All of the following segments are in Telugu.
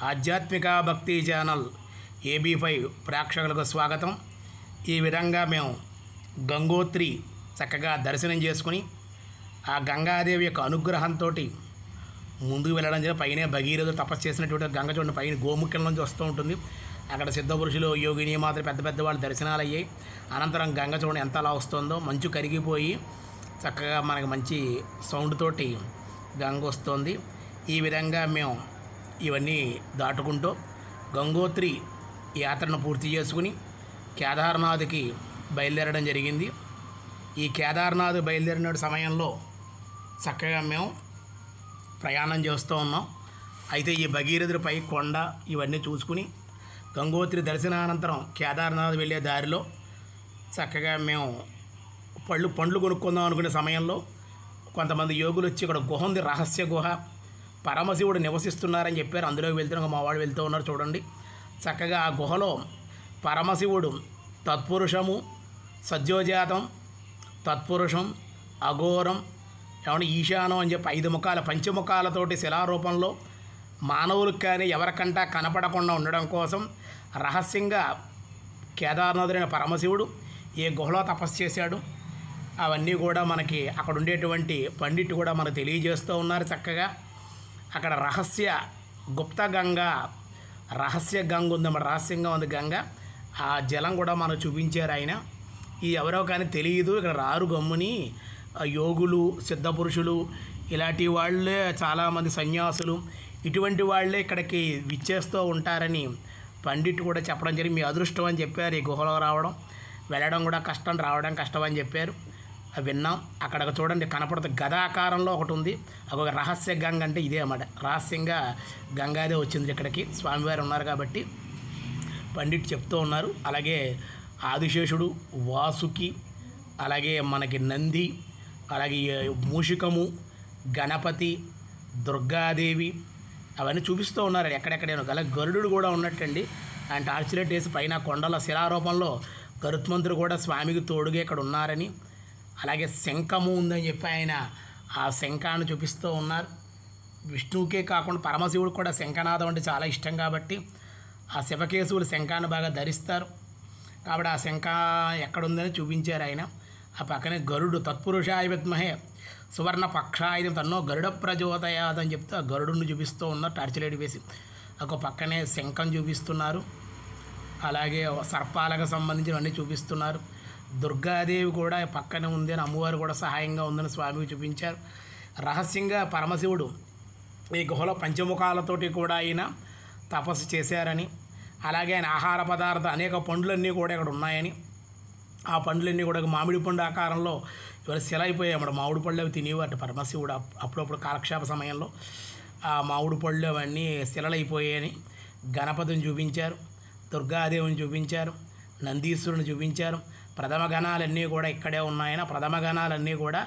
ఆధ్యాత్మిక భక్తి ఛానల్ AB5 ప్రేక్షకులకు స్వాగతం. ఈ విధంగా మేము గంగోత్రి చక్కగా దర్శనం చేసుకుని ఆ గంగాదేవి యొక్క అనుగ్రహంతో ముందుకు వెళ్ళడం జరిగింది. పైన భగీరథుడు తపస్సు చేసినటువంటి గంగ చూడండి, పైన గోముఖం నుంచి వస్తూ ఉంటుంది. అక్కడ సిద్ధపురుషులు, యోగిని మాత్రం పెద్ద పెద్ద వాళ్ళు దర్శనాలు అయ్యాయి. అనంతరం గంగ చూడండి ఎంత అలా వస్తుందో, మంచు కరిగిపోయి చక్కగా మనకి మంచి సౌండ్ తోటి గంగ వస్తుంది. ఈ విధంగా మేము ఇవన్నీ దాటుకుంటూ గంగోత్రి యాత్రను పూర్తి చేసుకుని కేదార్నాథ్కి బయలుదేరడం జరిగింది. ఈ కేదార్నాథ్ బయలుదేరిన సమయంలో చక్కగా మేము ప్రయాణం చేస్తూ ఉన్నాం. అయితే ఈ భగీరథుడిపై కొండ ఇవన్నీ చూసుకుని గంగోత్రి దర్శనానంతరం కేదార్నాథ్ వెళ్ళే దారిలో చక్కగా మేము పండ్లు కొనుక్కుందాం అనుకునే సమయంలో కొంతమంది యోగులు వచ్చి ఇక్కడ గుహ ఉంది, రహస్య గుహ, పరమశివుడు నివసిస్తున్నారని చెప్పారు. అందులోకి వెళ్తున్నాం, మా వాళ్ళు వెళ్తూ ఉన్నారు చూడండి. చక్కగా ఆ గుహలో పరమశివుడు తత్పురుషము, సద్యోజాతం, తత్పురుషం, అఘోరం, ఏమన్నా ఈశానం అని చెప్పి 5 ముఖాల పంచముఖాలతోటి శిలారూపంలో మానవులకు కానీ ఎవరికంటా కనపడకుండా ఉండడం కోసం రహస్యంగా కేదార్నాథుడైన పరమశివుడు ఏ గుహలో తపస్సు చేశాడు అవన్నీ కూడా మనకి అక్కడ ఉండేటువంటి పండిట్టు కూడా మనకు తెలియజేస్తూ ఉన్నారు. చక్కగా అక్కడ గుప్త గంగ, రహస్య గంగ ఉందన్నమాట, రహస్యంగా ఉంది గంగ. ఆ జలం కూడా మనకు చూపించారు ఆయన. ఈ ఎవరో కానీ తెలియదు, ఇక్కడ రారు గమ్ముని యోగులు, సిద్ధపురుషులు, ఇలాంటి వాళ్ళే చాలామంది సన్యాసులు, ఇటువంటి వాళ్ళే ఇక్కడికి విచ్చేస్తూ ఉంటారని పండిట్టు కూడా చెప్పడం జరిగింది. మీ అదృష్టం అని చెప్పారు ఈ గుహలో రావడం, వెళ్ళడం కూడా కష్టం, రావడం కష్టం అని చెప్పారు. అవి విన్నాం. అక్కడ చూడండి కనపడుతుంది, గదాకారంలో ఒకటి ఉంది. ఒక రహస్య గంగ అంటే ఇదే అన్నమాట. రహస్యంగా గంగాదే వచ్చింది ఇక్కడికి, స్వామివారు ఉన్నారు కాబట్టి పండిట్ చెప్తూ ఉన్నారు. అలాగే ఆదిశేషుడు, వాసుకి, అలాగే మనకి నంది, అలాగే మూషికము, గణపతి, దుర్గాదేవి అవన్నీ చూపిస్తూ ఉన్నారు ఎక్కడెక్కడైనా. అలాగే గరుడు కూడా ఉన్నట్టండి. ఆయన టార్చ్ లైట్ వేసి పైన కొండల శిలారూపంలో గరుత్మంతుడు కూడా స్వామికి తోడుగా ఇక్కడ ఉన్నారని, అలాగే శంఖము ఉందని చెప్పి ఆయన ఆ శంఖాన్ని చూపిస్తూ ఉన్నారు. విష్ణువుకే కాకుండా పరమశివుడు కూడా శంఖనాదం అంటే చాలా ఇష్టం కాబట్టి ఆ శివకేశవులు శంఖాన్ని బాగా ధరిస్తారు కాబట్టి ఆ శంఖ ఎక్కడుందని చూపించారు ఆయన. ఆ పక్కనే గరుడు, తత్పురుషాయ విద్మహే సువర్ణ పక్షాయ తన్నో గరుడ ప్రచోదయాత్ అని చెప్తే ఆ గరుడుని చూపిస్తూ ఉన్నారు టార్చ్ లైట్ వేసి. ఒక పక్కనే శంఖం చూపిస్తున్నారు, అలాగే సర్పాలకు సంబంధించినవన్నీ చూపిస్తున్నారు. దుర్గాదేవి కూడా పక్కనే ఉంది అని, అమ్మవారు కూడా సహాయంగా ఉందని స్వామికి చూపించారు. రహస్యంగా పరమశివుడు ఈ గుహలో పంచముఖాలతోటి కూడా ఆయన తపస్సు చేశారని, అలాగే ఆయన ఆహార పదార్థ అనేక పండ్లన్నీ కూడా ఇక్కడ ఉన్నాయని, ఆ పండ్లన్నీ కూడా మామిడి పండు ఆకారంలో ఇవాళ శిలైపోయాయి అన్నమాట. మామిడి పళ్ళు అవి తినేవాటి పరమశివుడు అప్పుడప్పుడు కాలక్షేప సమయంలో. ఆ మామిడి పళ్ళు అవన్నీ శిలలైపోయాయని గణపతిని చూపించారు, దుర్గాదేవిని చూపించారు, నందీశ్వరుని చూపించారు. ప్రథమ గణాలన్నీ కూడా ఇక్కడే ఉన్నాయని, ప్రథమ గణాలన్నీ కూడా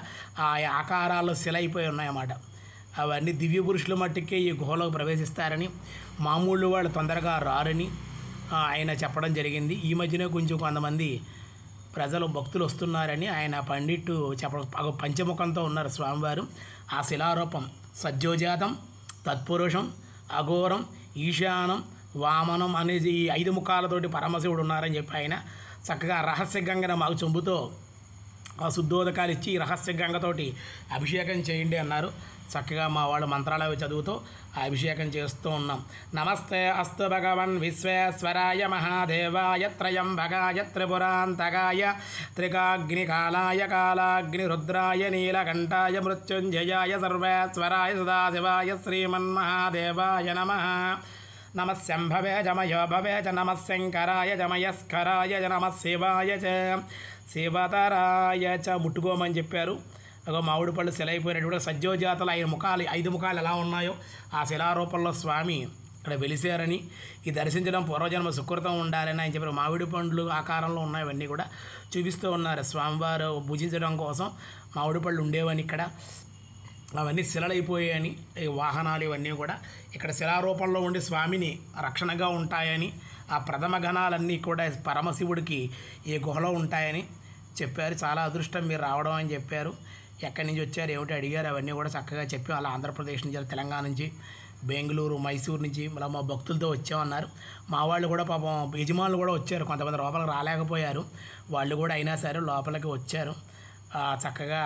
ఆ ఆకారాల్లో శిలైపోయి ఉన్నాయన్నమాట. అవన్నీ దివ్య పురుషుల మట్టుకే ఈ గుహలోకి ప్రవేశిస్తారని, మామూలు వాళ్ళు తొందరగా రారని ఆయన చెప్పడం జరిగింది. ఈ మధ్యనే కొంచెం కొంతమంది ప్రజలు భక్తులు వస్తున్నారని ఆయన పండిట్టు చెప్పడం. పంచముఖంతో ఉన్నారు స్వామివారు. ఆ శిలారూపం సజ్జోజాతం, తత్పురుషం, అఘోరం, ఈశానం, వామనం అనేది ఈ 5 ముఖాలతోటి పరమశివుడు ఉన్నారని చెప్పి ఆయన చక్కగా రహస్య గంగను మాకు చెంబుతో ఆ శుద్ధోదకాలు ఇచ్చి రహస్య గంగతోటి అభిషేకం చేయండి అన్నారు. చక్కగా మా వాళ్ళు మంత్రాలు అవి చదువుతూ ఆ అభిషేకం చేస్తూ ఉన్నాం. నమస్తే అస్తు భగవన్ విశ్వేశ్వరాయ మహాదేవాయ త్రయంబకాయ త్రిపురాంతకాయ త్రికాగ్నికాలాయ కాలాగ్ని రుద్రాయ నీలకంఠాయ మృత్యుంజయాయ సర్వేశ్వరాయ సదాశివాయ శ్రీమన్మహాదేవాయ నమః. నమః శంభవే జమయో భవే చ నమః శంకరాయ జమయస్కరాయ చ నమః శివాయ చ శివతరాయ చ ముట్టుకోమని చెప్పారు. ఒక మామిడి పళ్ళు శిలైపోయినటువంటి సజ్జోజాతలు 5 ముఖాలు ఎలా ఉన్నాయో ఆ శిలారూపంలో స్వామి ఇక్కడ వెలిసారని, ఈ దర్శించడం పూర్వజన్మ సుకృతం ఉండాలని ఆయన చెప్పారు. మామిడి పండ్లు ఆకారంలో ఉన్నాయవన్నీ కూడా చూపిస్తూ ఉన్నారు. స్వామివారు భుజించడం కోసం మామిడి పళ్ళు ఉండేవని ఇక్కడ, అవన్నీ శిలలైపోయాయని, వాహనాలు ఇవన్నీ కూడా ఇక్కడ శిలారూపంలో ఉండి స్వామిని రక్షణగా ఉంటాయని, ఆ ప్రథమ గణాలన్నీ కూడా పరమశివుడికి ఈ గుహలో ఉంటాయని చెప్పారు. చాలా అదృష్టం మీరు రావడం అని చెప్పారు. ఎక్కడి నుంచి వచ్చారు ఏమిటి అడిగారు, అవన్నీ కూడా చక్కగా చెప్పి అలా ఆంధ్రప్రదేశ్ నుంచి, తెలంగాణ నుంచి, బెంగళూరు, మైసూరు నుంచి ఇలా మా భక్తులతో వచ్చామన్నారు. మా వాళ్ళు కూడా పాపం యజమానులు కూడా వచ్చారు, కొంతమంది లోపలికి రాలేకపోయారు. వాళ్ళు కూడా అయినా సరే లోపలికి వచ్చారు. చక్కగా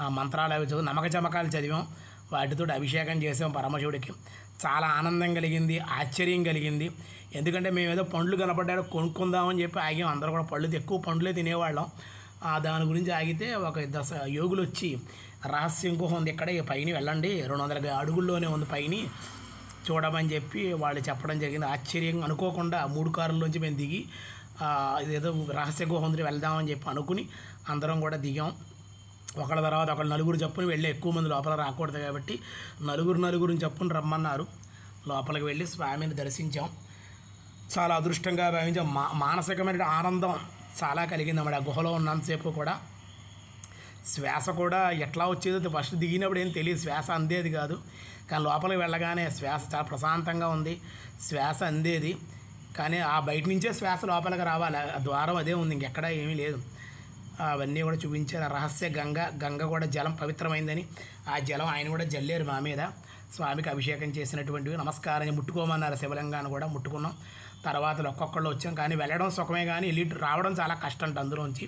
ఆ మంత్రాలు అవి చదువు నమ్మక చమకాలు చదివాం, వాటితో అభిషేకం చేసాం పరమశివుడికి. చాలా ఆనందం కలిగింది, ఆశ్చర్యం కలిగింది. ఎందుకంటే మేము ఏదో పండ్లు కనపడ్డాడు కొనుక్కుందామని చెప్పి ఆగాం. అందరూ కూడా ఎక్కువ పండ్లే తినేవాళ్ళం. దాని గురించి ఆగితే ఒక యోగులు వచ్చి రహస్యం గుహ ఉంది ఇక్కడ, పైన వెళ్ళండి, 200 అడుగుల్లోనే ఉంది పైన చూడమని చెప్పి వాళ్ళు చెప్పడం జరిగింది. ఆశ్చర్యం అనుకోకుండా 3 కార్లలోంచి మేము దిగి ఇదేదో రహస్య గుహ ఉంది వెళ్దామని చెప్పి అనుకుని అందరం కూడా దిగాం. ఒకళ్ళ తర్వాత ఒకళ్ళు నలుగురు చప్పుని వెళ్ళి, ఎక్కువ మంది లోపల రాకూడదు కాబట్టి నలుగురు చప్పుని రమ్మన్నారు. లోపలికి వెళ్ళి స్వామిని దర్శించాం. చాలా అదృష్టంగా భావించాం. మానసికమైన ఆనందం చాలా కలిగింది అన్నమాట. ఆ గుహలో ఉన్నంతసేపు కూడా శ్వాస కూడా ఎట్లా వచ్చేదో ఫస్ట్ దిగినప్పుడు ఏం తెలియదు, శ్వాస అందేది కాదు. కానీ లోపలికి వెళ్ళగానే శ్వాస చాలా ప్రశాంతంగా ఉంది, శ్వాస అందేది. కానీ ఆ బయట నుంచే శ్వాస లోపలికి రావాలి, ఆ ద్వారం అదే ఉంది, ఇంకెక్కడా ఏమీ లేదు. అవన్నీ కూడా చూపించారు. రహస్య గంగ కూడా జలం పవిత్రమైందని ఆ జలం ఆయన కూడా జల్లేరు మా మీద. స్వామికి అభిషేకం చేసినటువంటివి నమస్కారం ముట్టుకోమన్నారు. శివలింగాన్ని కూడా ముట్టుకున్నాం. తర్వాత ఒక్కొక్కళ్ళు వచ్చాం. కానీ వెళ్ళడం సుఖమే, కానీ రావడం చాలా కష్టం అంట. అందులోంచి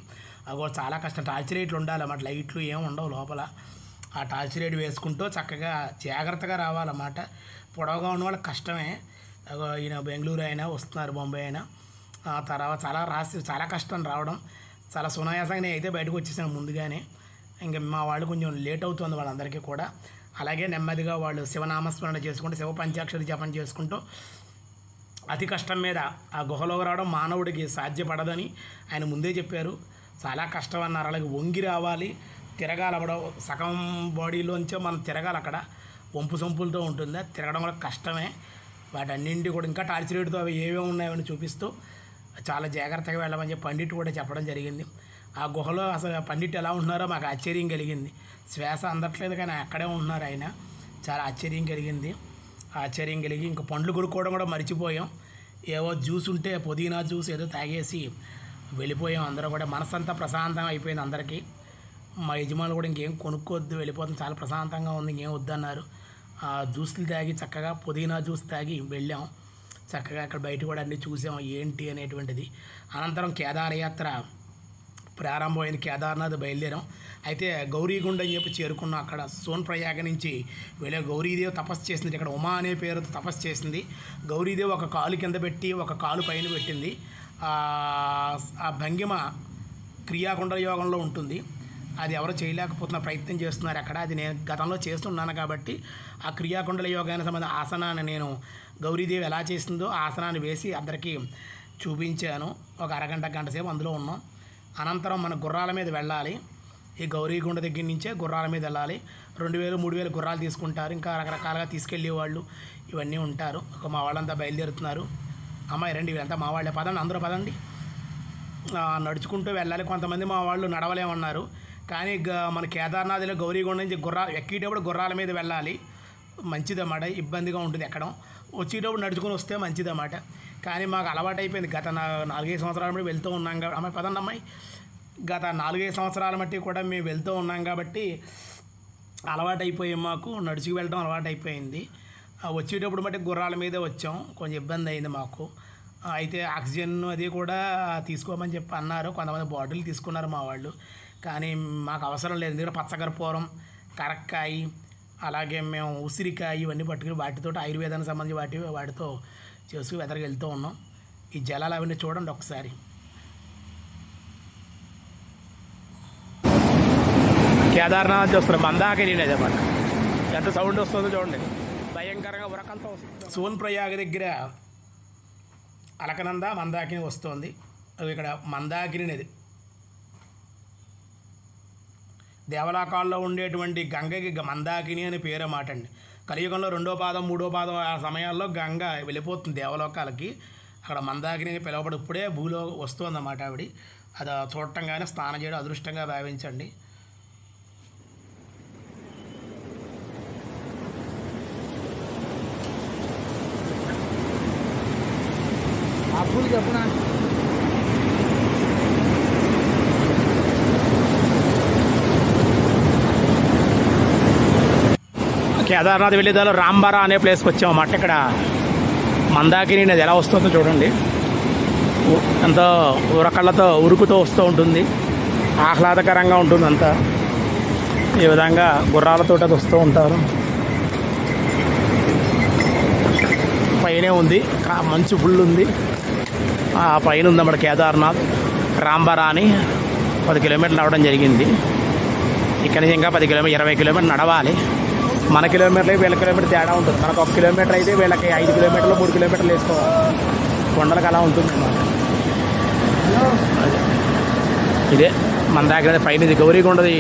అవి కూడా చాలా కష్టం. టార్చ్ లైట్లు ఉండాలి అన్నమాట, లైట్లు ఏమి ఉండవు లోపల. ఆ టార్చ్ లైట్ వేసుకుంటూ చక్కగా జాగ్రత్తగా రావాలన్నమాట. పొడవుగా ఉన్న వాళ్ళకి కష్టమే. ఈయన బెంగళూరు అయినా వస్తున్నారు, బొంబాయి అయినా. తర్వాత చాలా కష్టం రావడం. చాలా సునాయాసంగా నేను అయితే బయటకు వచ్చేసాను ముందుగానే. ఇంకా మా వాళ్ళు కొంచెం లేట్ అవుతుంది వాళ్ళందరికీ కూడా. అలాగే నెమ్మదిగా వాళ్ళు శివనామస్మరణ చేసుకుంటూ శివ పంచాక్షరి జపం చేసుకుంటూ అతి కష్టం మీద ఆ గుహలోకి రావడం మానవుడికి సాధ్యపడదని ఆయన ముందే చెప్పారు. చాలా కష్టం అన్నారు. అలాగే వంగి రావాలి, తిరగాలవడం, సగం బాడీలోంచే మనం తిరగాలి. అక్కడ వంపు సొంపులతో ఉంటుంది, తిరగడం వల్ల కష్టమే. వాటన్నింటి కూడా ఇంకా టార్చ్ లైట్తో అవి ఏమేమి ఉన్నాయని చూపిస్తూ చాలా జాగ్రత్తగా వెళ్ళమని చెప్పి పండిట్ కూడా చెప్పడం జరిగింది. ఆ గుహలో అసలు పండిట్ ఎలా ఉంటున్నారో మాకు ఆశ్చర్యం కలిగింది. శ్వాస అందట్లేదు కానీ అక్కడే ఉంటున్నారు ఆయన. చాలా ఆశ్చర్యం కలిగింది. ఇంకా పండ్లు కొనుక్కోవడం కూడా మర్చిపోయాం. ఏవో జ్యూస్ ఉంటే పుదీనా జ్యూస్ ఏదో తాగేసి వెళ్ళిపోయాం. అందరూ కూడా మనసంతా ప్రశాంతం అయిపోయింది అందరికీ. మా యజమానులు కూడా ఇంకేం కొనుక్కోవద్దు, వెళ్ళిపోతుంది, చాలా ప్రశాంతంగా ఉంది, ఇంకేం వద్దన్నారు. జ్యూస్లు తాగి చక్కగా పుదీనా జ్యూస్ తాగి వెళ్ళాం. చక్కగా అక్కడ బయట కూడా అన్నీ చూసాం ఏంటి అనేటువంటిది. అనంతరం కేదారయాత్ర ప్రారంభమైన కేదార్నాథ్ బయలుదేరాం. అయితే గౌరీగుండ అని చెప్పి చేరుకున్నాం. అక్కడ సోన్ప్రయాగ నుంచి వెళ్ళే గౌరీదేవి తపస్సు చేసింది. ఇక్కడ ఉమా అనే పేరుతో తపస్సు చేసింది. గౌరీదేవి ఒక కాలు కింద పెట్టి ఒక కాలు పైన పెట్టింది. ఆ భంగిమ క్రియాకుండల యోగంలో ఉంటుంది. అది ఎవరు చేయలేకపోతున్న ప్రయత్నం చేస్తున్నారు అక్కడ. అది నేను గతంలో చేస్తున్నాను కాబట్టి ఆ క్రియాకుండల యోగానికి సంబంధించిన ఆసనాన్ని నేను గౌరీదేవి ఎలా చేసిందో ఆసనాన్ని వేసి అందరికీ చూపించాను. ఒక గంట సేపు అందులో ఉన్నాం. అనంతరం మన గుర్రాల మీద వెళ్ళాలి. ఈ గౌరీగుండ దగ్గర నుంచే గుర్రాల మీద వెళ్ళాలి. 2000, 3000 గుర్రాలు తీసుకుంటారు. ఇంకా రకరకాలుగా తీసుకెళ్ళే వాళ్ళు ఇవన్నీ ఉంటారు. మా వాళ్ళంతా బయలుదేరుతున్నారు. అమ్మాయి రండి, వీళ్ళంతా మా వాళ్ళే, పదండి, అందరూ పదండి. నడుచుకుంటూ వెళ్ళాలి. కొంతమంది మా వాళ్ళు నడవలేమన్నారు. కానీ మన కేదార్నాథ్లో గౌరీగుండ నుంచి ఎక్కేటప్పుడు గుర్రాల మీద వెళ్ళాలి, మంచిదన్నమాట. ఇబ్బందిగా ఉంటుంది ఎక్కడం. వచ్చేటప్పుడు నడుచుకుని వస్తే మంచిదన్నమాట. కానీ మాకు అలవాటు అయిపోయింది. గత 4-5 సంవత్సరాల బట్టి వెళ్తూ ఉన్నాం కాబట్టి అమ్మాయి పదండి అమ్మాయి, గత 4-5 సంవత్సరాల బట్టి కూడా మేము వెళ్తూ ఉన్నాం కాబట్టి అలవాటు అయిపోయాం. మాకు నడుచుకు వెళ్ళడం అలవాటు అయిపోయింది. వచ్చేటప్పుడు బట్టి గుర్రాల మీదే వచ్చాం. కొంచెం ఇబ్బంది అయింది మాకు. అయితే ఆక్సిజన్ అది కూడా తీసుకోమని చెప్పి అన్నారు. కొంతమంది బాటిల్ తీసుకున్నారు మా వాళ్ళు. కానీ మాకు అవసరం లేదు. ఎందుకంటే పచ్చకర్పూరం, కరక్కాయి, అలాగే మేము ఉసిరికాయ ఇవన్నీ పట్టుకుని వాటితో ఆయుర్వేదానికి సంబంధించి వాటితో చేసుకుని వెదరికి వెళ్తూ ఉన్నాం. ఈ జలాలు అవన్నీ చూడండి ఒకసారి. కేదార్నాథ్ చూస్తున్నారు, మందాకిని అన్నమాట. ఎంత సౌండ్ వస్తుందో చూడండి, భయంకరంగా ఉరకంతా వస్తుంది. సోన్ప్రయాగ దగ్గర అలకనంద మందాకిని వస్తుంది. ఇక్కడ మందాకిని నది దేవలాకాల్లో ఉండేటువంటి గంగకి మందాకిని అని పేరు మాట అండి. కలియుగంలో 2వ పాదం 3వ పాదం ఆ సమయాల్లో గంగ వెళ్ళిపోతుంది దేవలోకాలకి. అక్కడ మందాకిని పిలవబడి ఇప్పుడే భూలో వస్తుందన్నమాట ఆవిడ. అది చూడటంగానే స్నానం చేయడం అదృష్టంగా భావించండి. అప్పులు చెప్పునా కేదార్నాథ్ వెళ్ళేదాలో రాంబారా అనే ప్లేస్కి వచ్చామన్నమాట. ఇక్కడ మందాకిని నది ఎలా వస్తుందో చూడండి. ఎంతో ఉరకళ్ళతో ఉరుకుతూ వస్తూ ఉంటుంది, ఆహ్లాదకరంగా ఉంటుంది అంతా. ఈ విధంగా గుర్రాలతో అది వస్తూ ఉంటారు. పైనే ఉంది, మంచు ఫుల్ ఉంది. ఆ పైన ఉందన్నమాట కేదార్నాథ్. రాంబారా అని 10 కిలోమీటర్లు నడవడం జరిగింది. ఇక్కడ నుంచి ఇంకా 20 కిలోమీటర్లు నడవాలి. మన కిలోమీటర్లకి వీళ్ళ కిలోమీటర్ తేడా ఉంటుంది. మనకు 1 కిలోమీటర్ అయితే వీళ్ళకి 5 కిలోమీటర్లు 3 కిలోమీటర్లు వేసుకోవాలి. కొండలకు అలా ఉంటుంది అన్నమాట. ఇదే మన దగ్గర పైన గౌరీకొండది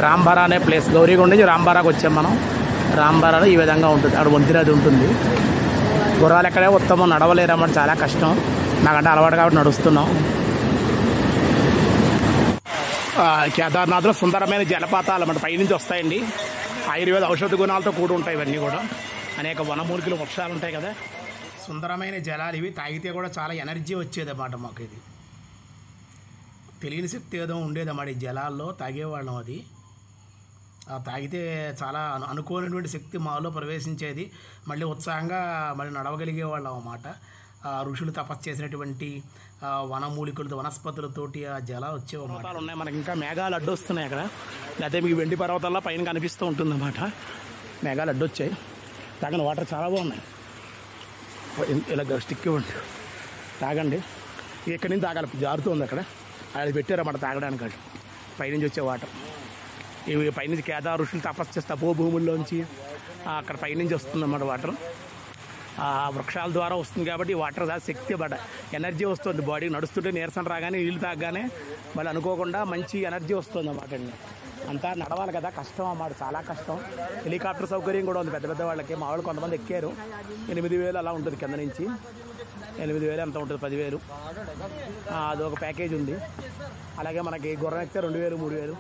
రాంబారా అనే ప్లేస్. గౌరీకొండ నుంచి రాంబారాకి వచ్చాం మనం. రాంబారాలో ఈ విధంగా ఉంటుంది. అక్కడ వంతినది ఉంటుంది. గుర్రాలు ఎక్కడే ఉత్తమం, నడవలేరన్నమాట, చాలా కష్టం. నాకంటే అలవాటు కాబట్టి నడుస్తున్నాం. కేదార్నాథ్లో సుందరమైన జలపాతాలు అన్నమాట పైనుంచి వస్తాయండి. ఆయుర్వేద ఔషధ గుణాలతో కూడి ఉంటాయి ఇవన్నీ కూడా. అనేక వనమూలికలు, వృక్షాలు ఉంటాయి కదా. సుందరమైన జలాలు ఇవి. తాగితే కూడా చాలా ఎనర్జీ వచ్చేదన్నమాట మాకు. ఇది తెలియని శక్తి ఏదో ఉండేదన్నమాట ఈ జలాల్లో, తాగేవాళ్ళం. అది తాగితే చాలా అనుకోనటువంటి శక్తి మాలో ప్రవేశించేది. మళ్ళీ ఉత్సాహంగా మళ్ళీ నడవగలిగే వాళ్ళం అన్నమాట. ఋషులు తపస్సు చేసినటువంటి వనమూలికలతో, వనస్పతులతోటి ఆ జలాలు వచ్చేవి. పర్వతాలు ఉన్నాయి మనకి. ఇంకా మేఘాలు అడ్డొస్తున్నాయి అక్కడ. లేకపోతే మీకు వెండి పర్వతాల్లో పైన కనిపిస్తూ ఉంటుందన్నమాట. మేఘాలు అడ్డొచ్చాయి. తాగండి, వాటర్ చాలా బాగున్నాయి. ఇలా స్టిక్ ఇవ్వండి, తాగండి. ఇక్కడి నుంచి తాగాలి, జారుతుంది అక్కడ. అది పెట్టారన్నమాట తాగడానికి. అది పైనుంచి వచ్చే వాటర్. ఇవి పైనుంచి కేదార్ ఋషులు తపస్సు చేస్తే తపోభూముల్లోంచి అక్కడ పైనుంచి వస్తుందన్నమాట వాటర్. వృక్షాల ద్వారా వస్తుంది కాబట్టి ఈ వాటర్ శక్తి పడ ఎనర్జీ వస్తుంది బాడీకి. నడుస్తుంటే నీరసం రాగానే నీళ్ళు తాగగానే మళ్ళీ అనుకోకుండా మంచి ఎనర్జీ వస్తుంది అన్నమాట అండి. అంతా నడవాలి కదా, కష్టం అన్నమాట, చాలా కష్టం. హెలికాప్టర్ సౌకర్యం కూడా ఉంది పెద్ద పెద్ద వాళ్ళకి. మా వాళ్ళు కొంతమంది ఎక్కారు. 8,000 అలా ఉంటుంది కింద నుంచి. 8,000 ఎంత ఉంటుంది, 10,000. అదొక ప్యాకేజ్ ఉంది. అలాగే మనకి గుర్రం ఎక్కితే 2,000, 3,000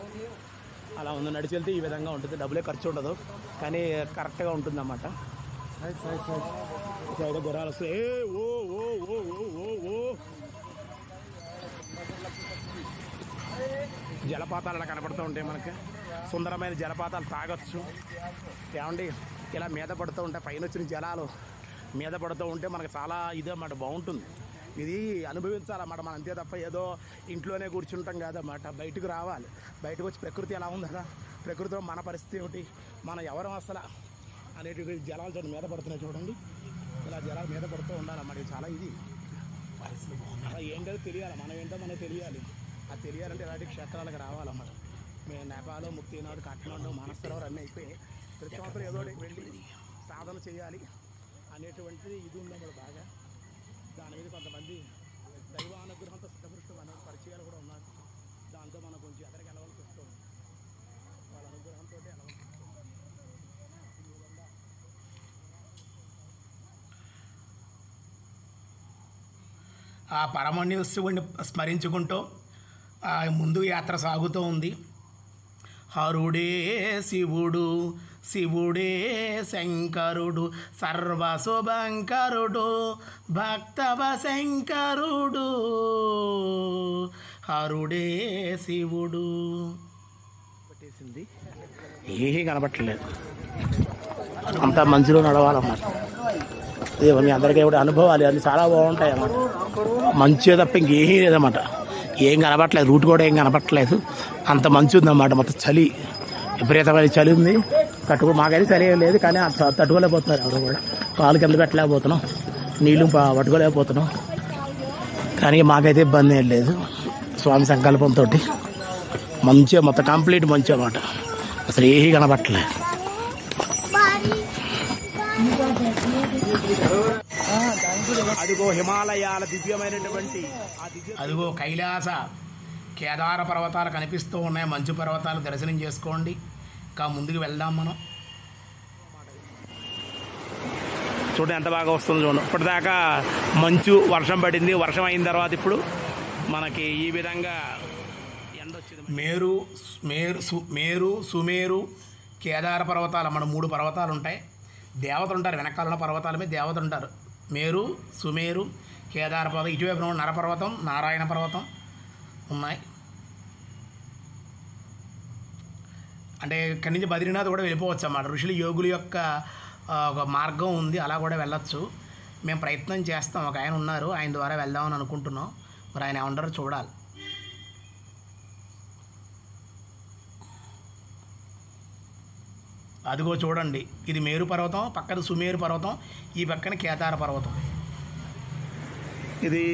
అలా ఉంది. నడిచి వెళ్తే ఈ విధంగా ఉంటుంది. డబ్బులే ఖర్చు ఉండదు, కానీ కరెక్ట్గా ఉంటుంది అన్నమాట. గుర్రాలు వస్తాయి. జలపాతాలు అలా కనపడుతూ ఉంటాయి మనకి. సుందరమైన జలపాతాలు తాగొచ్చు. ఏమండి, ఇలా మీద పడుతూ ఉంటాయి. పైన వచ్చిన జలాలు మీద పడుతూ ఉంటే మనకు చాలా ఇదే అన్నమాట, బాగుంటుంది. ఇది అనుభవించాలన్నమాట మనం, అంతే తప్ప ఏదో ఇంట్లోనే కూర్చుంటాం కాదన్నమాట. బయటకు రావాలి. బయటకు వచ్చి ప్రకృతి ఎలా ఉందా, ప్రకృతిలో మన పరిస్థితి ఏమిటి, మనం ఎవరం అసలు అనేటివి జలాలు చూడండి మీద పడుతున్నాయి చూడండి. ఇలా జలాలు మీద పడుతూ ఉండాలన్నమాట. చాలా ఇది అలా ఏంటో తెలియాలి, మనం ఏంటో మనకు తెలియాలి. అది తెలియాలంటే ఇలాంటి క్షేత్రాలకు రావాలన్నమాట. మేము నేపాల్, ముక్తినాడు, కాకినాడ, మానసరోవర్ అన్నీ అయిపోయి ప్రతి సంవత్సరం ఏదో వెళ్ళి సాధన చేయాలి అనేటువంటిది ఇది ఉందన్నమాట బాగా. దాని మీద కొంతమంది దైవానుగ్రహంతో సిద్ధపురుషులు అనే పరిచయాలు కూడా ఉన్నారు. దాంతో మనం కొంచెం ఎక్కడికి వెళ్ళవలసి వస్తుంది. వాళ్ళ అనుగ్రహంతో వెళ్ళవలసి వస్తుంది. ఆ పరమేశ్వరుని స్మరించుకుంటూ ముందు యాత్ర సాగుతూ ఉంది. హరుడే శివుడు, శివుడే శంకరుడు, సర్వశుభంకరుడు, భక్తవ శంకరుడు, హరుడే శివుడు. పెట్టేసింది, ఏమీ కనపట్టలేదు. అంతా మంచిలో నడవాలన్నమాట. ఇదే మీ అందరికీ కూడా అనుభవాలు అన్నీ చాలా బాగుంటాయి అన్నమాట. మంచిగా తప్ప ఇంకేమీ లేదన్నమాట. ఏం కనపట్లేదు, రూట్ కూడా ఏం కనపట్లేదు. అంత మంచి ఉందన్నమాట. మొత్తం చలి, విపరీతమైన చలి ఉంది. మాకైతే చలి లేదు, కానీ తట్టుకోలేకపోతున్నారు ఎవరు కూడా. కాలు కింద పెట్టలేకపోతున్నాం, నీళ్ళు పట్టుకోలేకపోతున్నాం. కానీ మాకైతే ఇబ్బంది ఏం లేదు. స్వామి సంకల్పంతో మంచిగా మొత్తం కంప్లీట్ మంచి అన్నమాట. అసలు ఏమీ కనపట్టలేదు. అదిగో హిమాలయాల దివ్యమైనటువంటి అదిగో కైలాస కేదార పర్వతాలు కనిపిస్తూ ఉన్నాయి. మంచు పర్వతాలు దర్శనం చేసుకోండి. ఇంకా ముందుకు వెళ్దాం మనం. చూడండి ఎంత బాగా వస్తుందో చూడండి. ఇప్పటిదాకా మంచు, వర్షం పడింది. వర్షం అయిన తర్వాత ఇప్పుడు మనకి ఈ విధంగా ఎండ వచ్చింది. మేరు, సుమేరు, కేదార పర్వతాలు మన 3 పర్వతాలు ఉంటాయి. దేవతలు ఉంటారు వెనకాల పర్వతాల మీద, దేవతలు ఉంటారు. మేరు, సుమేరు, కేదార పర్వతం. ఇటువైపు నరపర్వతం, నారాయణ పర్వతం ఉన్నాయి. అంటే ఇక్కడి నుంచి బద్రీనాథ్ కూడా వెళ్ళిపోవచ్చు అన్నమాట. ఋషులు యోగుల యొక్క ఒక మార్గం ఉంది, అలా కూడా వెళ్ళొచ్చు. మేము ప్రయత్నం చేస్తాం. ఒక ఆయన ఉన్నారు, ఆయన ద్వారా వెళ్దామని అనుకుంటున్నాం. మరి ఆయన ఏమంటారో చూడాలి. అదిగో చూడండి, ఇది మేరు పర్వతం, పక్కన సుమేరు పర్వతం, ఈ పక్కన కేదార పర్వతం. ఇది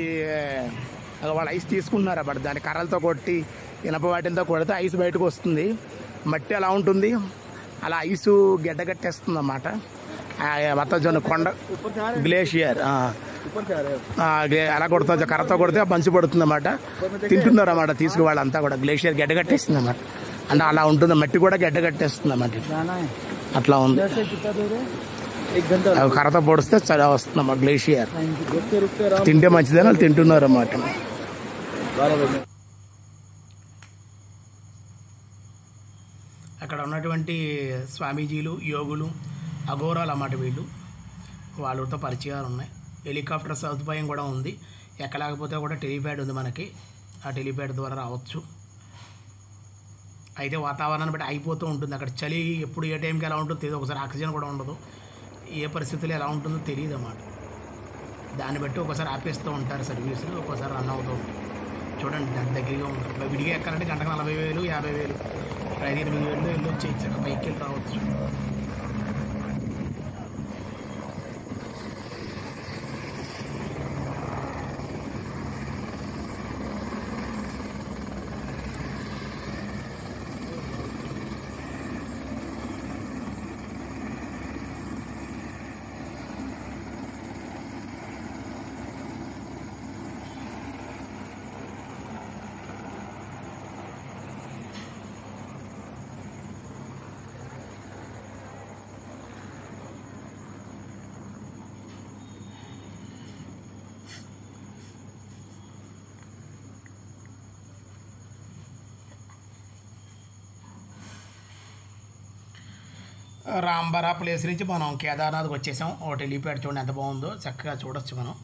వాళ్ళు ఐస్ తీసుకుంటున్నారు అన్నమాట. దాని కర్రలతో కొట్టి ఇనప వాటిలతో కొడితే ఐస్ బయటకు వస్తుంది. మట్టి ఎలా ఉంటుంది, అలా ఐసు గడ్డగట్టేస్తుంది అన్నమాట. మొత్తం కొండ గ్లేషియర్ అలా కొడుతుంది, కర్రతో కొడితే మంచు పడుతుంది అన్నమాట. తింటున్నారు అన్నమాట తీసుకు వాళ్ళంతా కూడా. గ్లేషియర్ గడ్డగట్టేస్తుంది అన్నమాట. అంటే అలా ఉంటుంది, మట్టి కూడా గడ్డగట్టేస్తుంది అన్నమాట. అట్లా ఉంది. కర్రతో పొడిస్తే చాలా వస్తుంది అన్నమాట గ్లేషియర్. తింటే మంచిదని వాళ్ళు తింటున్నారు అన్నమాట. అక్కడ ఉన్నటువంటి స్వామీజీలు, యోగులు, అఘోరాలు అన్నమాట వీళ్ళు. వాళ్ళతో పరిచయాలు ఉన్నాయి. హెలికాప్టర్ సదుపాయం కూడా ఉంది. ఎక్కలేకపోతే కూడా టెలిప్యాడ్ ఉంది మనకి. ఆ టెలిప్యాడ్ ద్వారా రావచ్చు. అయితే వాతావరణాన్ని బట్టి అయిపోతూ ఉంటుంది. అక్కడ చలి ఎప్పుడు ఏ టైంకి ఎలా ఉంటుందో తెలియదు. ఒకసారి ఆక్సిజన్ కూడా ఉండదు. ఏ పరిస్థితుల్లో ఎలా ఉంటుందో తెలియదు అన్నమాట. దాన్ని బట్టి ఒకసారి ఆపేస్తూ ఉంటారు సర్వీసులు, ఒక్కోసారి రన్ అవుతూ ఉంటాయి. చూడండి దాని దగ్గరగా ఉంటుంది. విడిగా ఎక్కాలంటే గంటకు 40,000, 50,000, 8,000 వెళ్ళి వచ్చేయచ్చు. అక్కడ పైకి వెళ్ళి రావచ్చు. రాంబరా ప్లేస్ నుంచి మనం కేదార్నాథ్కి వచ్చేసాం. ఓ టెలిప్యాడ్ చూడండి ఎంత బాగుందో, చక్కగా చూడొచ్చు మనం.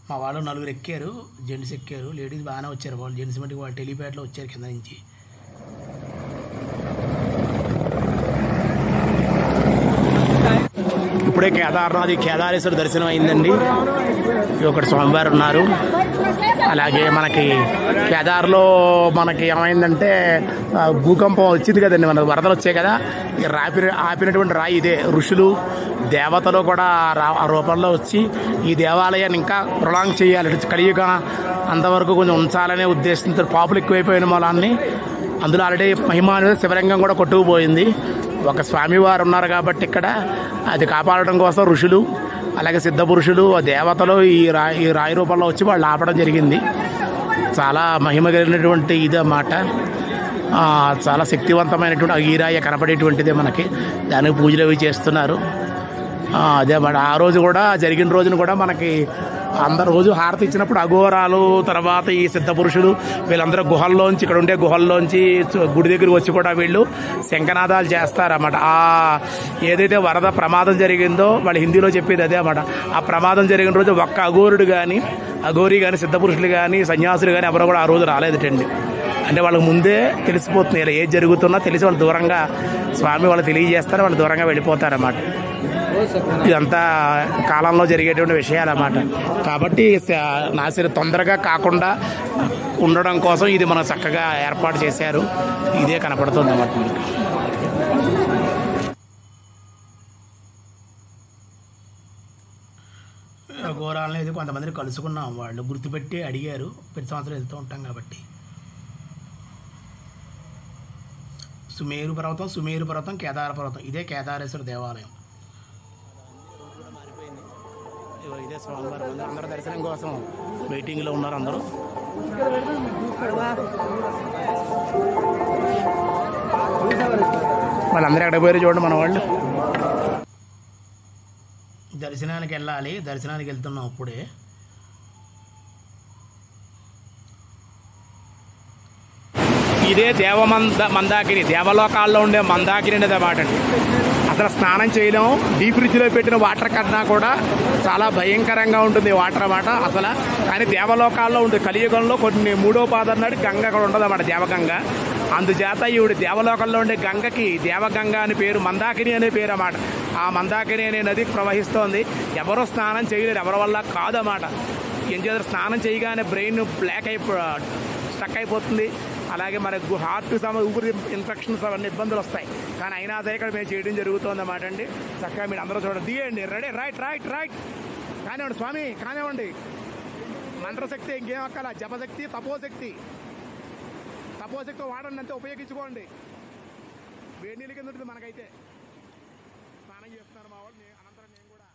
మా వాళ్ళు 4 ఎక్కారు, జెంట్స్ ఎక్కారు, లేడీస్ బాగానే వచ్చారు. వాళ్ళు జెంట్స్ మటుకు వాళ్ళు టెలిప్యాడ్లో వచ్చారు కింద నుంచి. ఇప్పుడే కేదారేశ్వర దర్శనం అయిందండి. ఒకటి స్వామివారు ఉన్నారు. అలాగే మనకి కేదార్లో మనకి ఏమైందంటే భూకంపం వచ్చింది కదండి, మనకు వరదలు వచ్చాయి కదా. ఆపినటువంటి రాయి ఇదే. ఋషులు, దేవతలు కూడా ఆ రూపంలో వచ్చి ఈ దేవాలయాన్ని ఇంకా ప్రొలాంగ్ చేయాలి, కలియుగ అంతవరకు కొంచెం ఉంచాలనే ఉద్దేశంతో పాపులు ఎక్కువైపోయిన మూలాన్ని అందులో ఆల్రెడీ మహిమ అనేది శివలింగం కూడా కొట్టుకుపోయింది. ఒక స్వామివారు ఉన్నారు కాబట్టి ఇక్కడ అది కాపాడడం కోసం ఋషులు, అలాగే సిద్ధ పురుషులు, దేవతలు ఈ రాయి రూపంలో వచ్చి వాళ్ళు ఆపడం జరిగింది. చాలా మహిమ కలిగినటువంటి ఇది అన్నమాట. చాలా శక్తివంతమైనటువంటి ఈ రాయి కనపడేటువంటిదే మనకి. దానికి పూజలు అవి చేస్తున్నారు. అదే అన్నమాట. ఆ రోజు కూడా జరిగిన రోజున కూడా మనకి అందరు రోజు హారతి ఇచ్చినప్పుడు అఘోరాలు, తర్వాత ఈ సిద్ధ పురుషులు వీళ్ళందరూ గుహల్లోంచి, ఇక్కడ ఉండే గుహల్లోంచి గుడి దగ్గరికి వచ్చి కూడా వీళ్ళు శంఖనాదాలు చేస్తారన్నమాట. ఏదైతే వరద ప్రమాదం జరిగిందో వాళ్ళు హిందీలో చెప్పేది అదే అన్నమాట. ఆ ప్రమాదం జరిగిన రోజు ఒక్క అఘోరుడు కానీ, అఘోరి కానీ, సిద్ధ పురుషులు కానీ, సన్యాసులు కానీ ఎవరు కూడా ఆ రోజు రాలేదటండి. అంటే వాళ్ళకి ముందే తెలిసిపోతుంది ఇలా ఏది జరుగుతున్నా తెలిసి వాళ్ళు దూరంగా స్వామి వాళ్ళు తెలియజేస్తారు, వాళ్ళు దూరంగా వెళ్ళిపోతారన్నమాట. ఇదంతా కాలంలో జరిగేటువంటి విషయాలు అన్నమాట. కాబట్టి నాశనం తొందరగా కాకుండా ఉండడం కోసం ఇది మనం చక్కగా ఏర్పాటు చేశారు. ఇదే కనపడుతుంది అన్నమాట మీకు. ఘోరాలను అయితే కొంతమందిని కలుసుకున్నాం. వాళ్ళు గుర్తుపెట్టి అడిగారు. ప్రతి సంవత్సరం వెళ్తూ ఉంటాం కాబట్టి. సుమేరు పర్వతం, కేదార పర్వతం. ఇదే కేదారేశ్వర దేవాలయం. ఇదే స్వామివారు. అందరూ దర్శనం కోసం వెయిటింగ్లో ఉన్నారు అందరూ. వాళ్ళందరూ ఎక్కడ పోయారు చూడండి మన వాళ్ళు. దర్శనానికి వెళ్ళాలి, దర్శనానికి వెళ్తున్నాం అప్పుడే. ఇదే మందాకిని, దేవలోకాల్లో ఉండే మందాకిని అనేది అన్నమాట. అసలు స్నానం చేయలేము. డీప్ ఫ్రిడ్జ్లో పెట్టిన వాటర్ కన్నా కూడా చాలా భయంకరంగా ఉంటుంది వాటర్ అన్నమాట అసలు. కానీ దేవలోకాల్లో ఉంటుంది. కలియుగంలో కొన్ని 3వ పాదం నాడు గంగ అక్కడ ఉంటుంది అన్నమాట, దేవగంగ. అందుచేత ఈవిడ దేవలోకంలో ఉండే గంగకి దేవగంగ అని పేరు, మందాకిని అనే పేరు అన్నమాట. ఆ మందాకిని అనే నది ప్రవహిస్తోంది. ఎవరో స్నానం చేయలేరు, ఎవరి వల్ల కాదన్నమాట. ఏం చేస్తారు, స్నానం చేయగానే బ్రెయిన్ బ్లాక్ స్టక్ అయిపోతుంది. అలాగే మనకు హార్ట్ ఊపిరి ఇన్ఫెక్షన్స్ అవన్నీ ఇబ్బందులు వస్తాయి. కానీ అయినా సరే ఇక్కడ మేము చేయడం జరుగుతుంది అన్నమాట అండి. చక్కగా మీరు అందరూ చూడండి, తీయండి, రెడీ, రైట్ రైట్ రైట్, కానివ్వండి స్వామి, కానివ్వండి. మంత్రశక్తి ఇంకేం అక్కల, జపశక్తి, తపోశక్తి వాడండి, అంతే, ఉపయోగించుకోండి. వేడి నీళ్ళ కింద ఉంటుంది మనకైతే. స్నానం చేస్తున్నారు మా వాళ్ళు, అనంతరం నేను కూడా.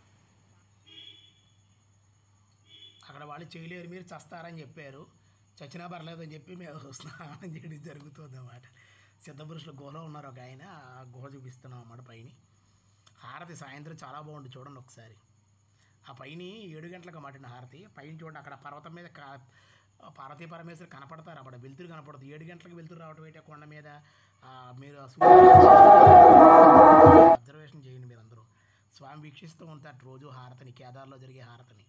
అక్కడ వాళ్ళు చేయలేరు, మీరు చస్తారని చెప్పారు. చచ్చినా పర్లేదని చెప్పి మేము స్నానం చేయడం జరుగుతుంది అన్నమాట. సిద్ధపురుషుల గుహలో ఉన్నారు ఒక ఆయన, ఆ గుహ చూపిస్తున్నాం అన్నమాట. పైన హారతి సాయంత్రం చాలా బాగుంది, చూడండి ఒకసారి. ఆ పైన 7 గంటలకు మాటిన హారతి. పైన చూడండి, అక్కడ పర్వతం మీద పార్వతీ పరమేశ్వరు కనపడతారు. అక్కడ వెలుతురు కనపడుతుంది. 7 గంటలకు వెలుతురు రావటం ఏంటి, కొండ మీద మీరు అబ్జర్వేషన్ చేయండి. మీరు అందరూ స్వామి వీక్షిస్తూ ఉంటారు రోజు హారతిని, కేదార్లో జరిగే హారతిని.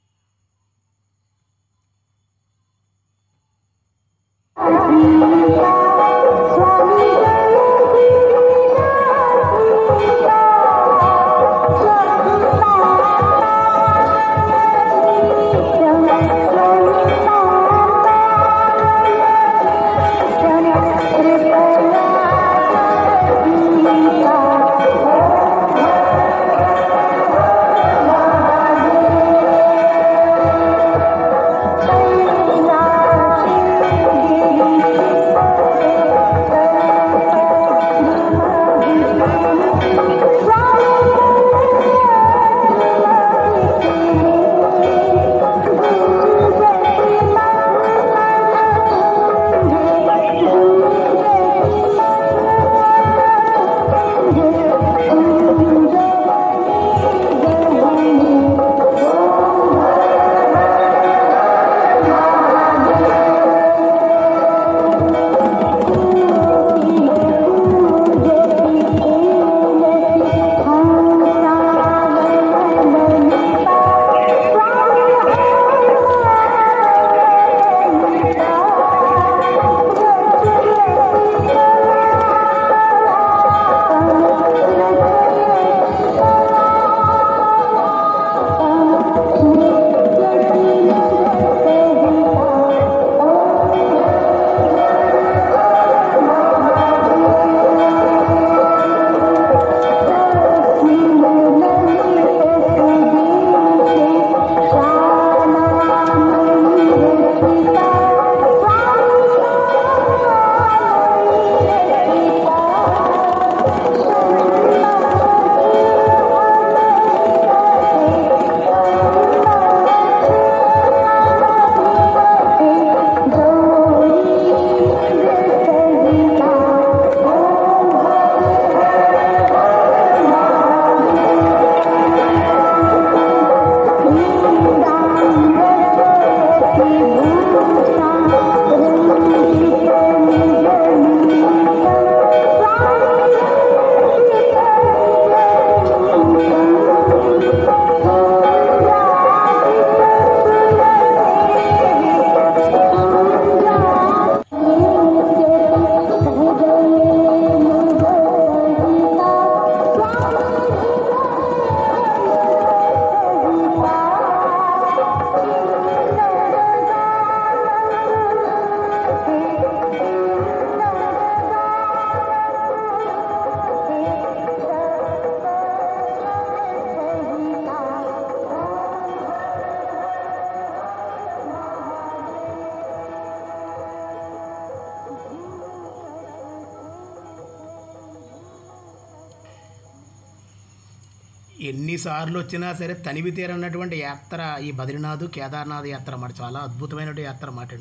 ఎన్నిసార్లు వచ్చినా సరే తనివి తీరన్నటువంటి యాత్ర ఈ బద్రీనాథ్ కేదార్నాథ్ యాత్ర అన్నమాట. చాలా అద్భుతమైన యాత్ర అన్నమాట.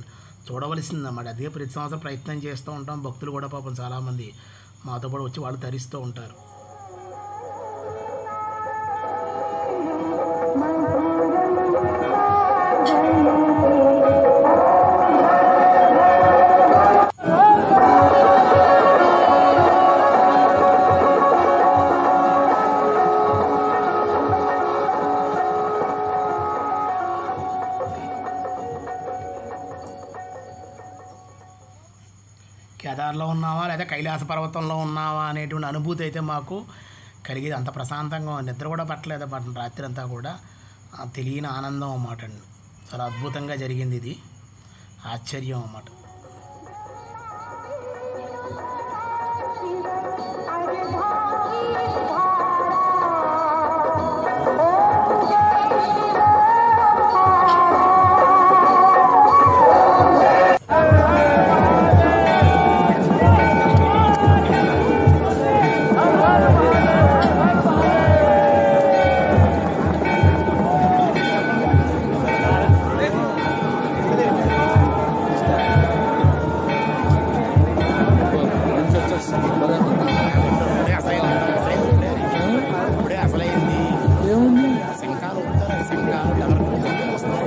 చూడవలసిందన్నమాట. అదే ప్రతి సంవత్సరం ప్రయత్నం చేస్తూ ఉంటాం. భక్తులు కూడా పాపం చాలామంది మాతో కూడా వచ్చి వాళ్ళు తరిస్తూ ఉంటారు. కేదార్లో ఉన్నావా లేదా కైలాస పర్వతంలో ఉన్నావా అనేటువంటి అనుభూతి అయితే మాకు కలిగేది. అంత ప్రశాంతంగా నిద్ర కూడా పట్టలేదు రాత్రి అంతా కూడా. తెలియని ఆనందం అన్నమాట అండి. చాలా అద్భుతంగా జరిగింది ఇది. ఆశ్చర్యం అన్నమాట. ఇప్పుడే అసలైంది. ఏముంది? శంఖాలు ఊపుతారు. శంఖాలు డబల్ వస్తాయి.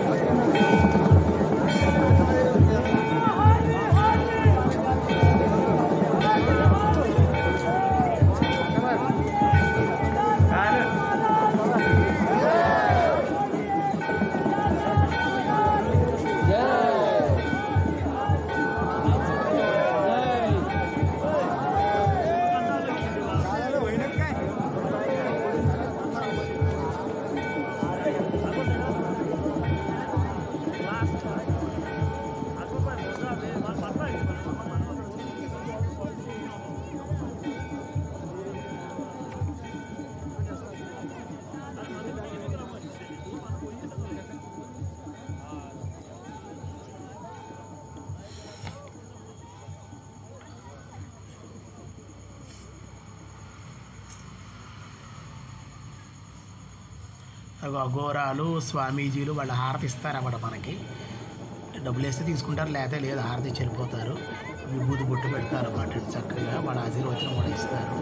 అఘోరాలు స్వామీజీలు వాళ్ళు హారతి ఇస్తారన్నమాట. మనకి డబ్బులు వేస్తే తీసుకుంటారు, లేకపోతే లేదు హారతి ఇచ్చి వెళ్ళిపోతారు. విభూతి బొట్టు పెడతారు అన్నమాట. చక్కగా వాళ్ళ ఆశీర్వచనం కూడా ఇస్తారు.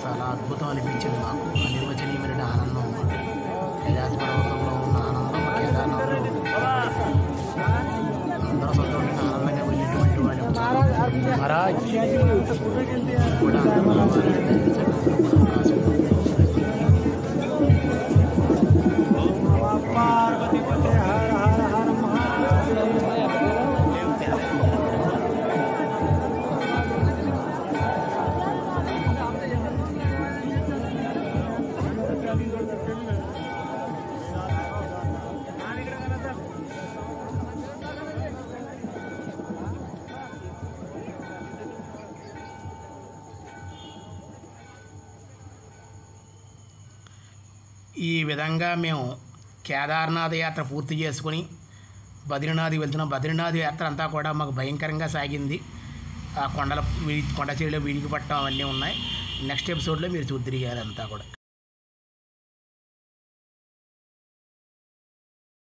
చాలా అద్భుతం అనిపించింది మాకు. అనిర్వచనీయమైన ఆనందం అన్నమాట. కైలాస పర్వతంలో ఉన్న ఆనందం కేదార్నాథ్లో అందరూ సంతోషంగా ఆనందంగా వెళ్ళేటువంటి వాళ్ళు మహారాజ్ కూడా ఈ విధంగా మేము కేదార్నాథ్ యాత్ర పూర్తి చేసుకుని బద్రీనాథ్ వెళ్తున్నాం. బద్రీనాథ్ యాత్ర అంతా కూడా మాకు భయంకరంగా సాగింది. ఆ కొండ చర్యలో వీడికి పట్టడం అవన్నీ ఉన్నాయి. నెక్స్ట్ ఎపిసోడ్లో మీరు చూద్దరు అంతా కూడా.